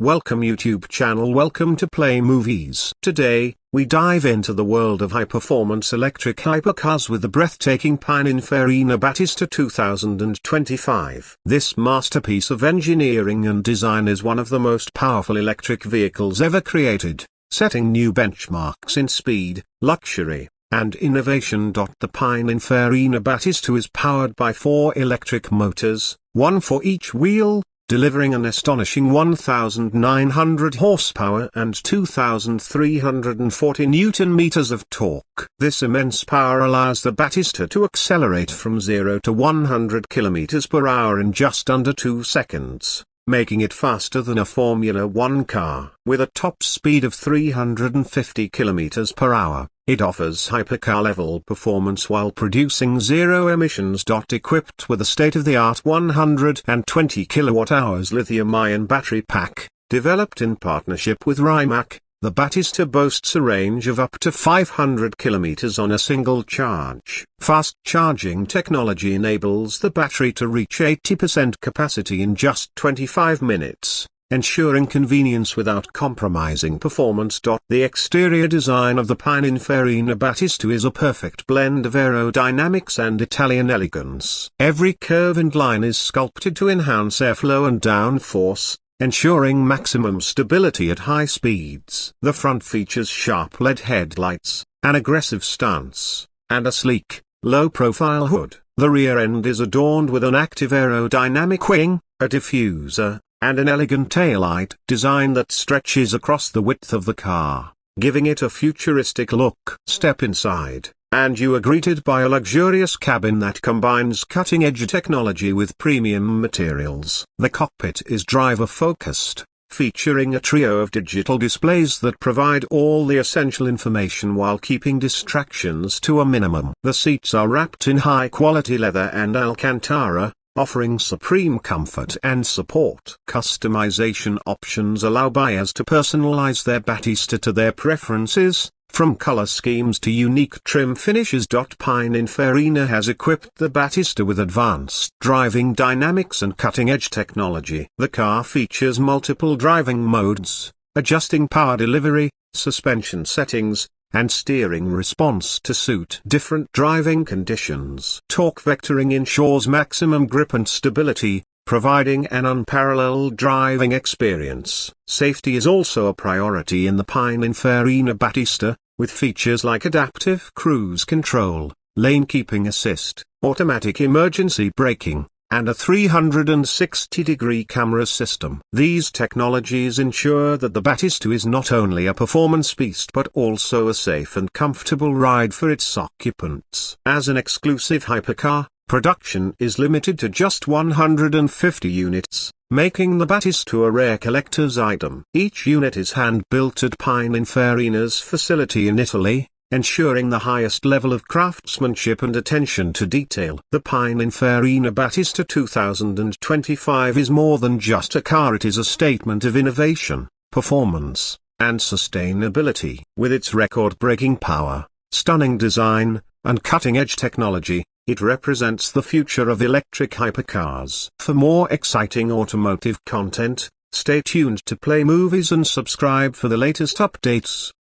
Welcome YouTube channel, welcome to Play Movies. Today, we dive into the world of high-performance electric hypercars with the breathtaking Pininfarina Battista 2025. This masterpiece of engineering and design is one of the most powerful electric vehicles ever created, setting new benchmarks in speed, luxury, and innovation. The Pininfarina Battista is powered by 4 electric motors, one for each wheel, delivering an astonishing 1,900 horsepower and 2,340 newton-meters of torque. This immense power allows the Battista to accelerate from 0 to 100 km per hour in just under 2 seconds, making it faster than a Formula 1 car. With a top speed of 350 km per hour, it offers hypercar-level performance while producing zero emissions. Equipped with a state-of-the-art 120 kWh lithium-ion battery pack, developed in partnership with Rimac, the Battista boasts a range of up to 500 km on a single charge. Fast charging technology enables the battery to reach 80% capacity in just 25 minutes. Ensuring convenience without compromising performance. The exterior design of the Pininfarina Battista is a perfect blend of aerodynamics and Italian elegance. Every curve and line is sculpted to enhance airflow and downforce, ensuring maximum stability at high speeds. The front features sharp LED headlights, an aggressive stance, and a sleek, low-profile hood. The rear end is adorned with an active aerodynamic wing, a diffuser, and an elegant taillight design that stretches across the width of the car, giving it a futuristic look. Step inside, and you are greeted by a luxurious cabin that combines cutting-edge technology with premium materials. The cockpit is driver-focused, featuring a trio of digital displays that provide all the essential information while keeping distractions to a minimum. The seats are wrapped in high-quality leather and Alcantara, offering supreme comfort and support. Customization options allow buyers to personalize their Battista to their preferences, from color schemes to unique trim finishes. Pininfarina has equipped the Battista with advanced driving dynamics and cutting-edge technology. The car features multiple driving modes, adjusting power delivery, suspension settings, and steering response to suit different driving conditions. Torque vectoring ensures maximum grip and stability, providing an unparalleled driving experience. Safety is also a priority in the Pininfarina Battista, with features like adaptive cruise control, lane keeping assist, automatic emergency braking, and a 360-degree camera system. These technologies ensure that the Battista is not only a performance beast but also a safe and comfortable ride for its occupants. As an exclusive hypercar, production is limited to just 150 units, making the Battista a rare collector's item. Each unit is hand-built at Pininfarina's facility in Italy, ensuring the highest level of craftsmanship and attention to detail. The Pininfarina Battista 2025 is more than just a car, it is a statement of innovation, performance, and sustainability. With its record-breaking power, stunning design, and cutting-edge technology, it represents the future of electric hypercars. For more exciting automotive content, stay tuned to Play Movies and subscribe for the latest updates.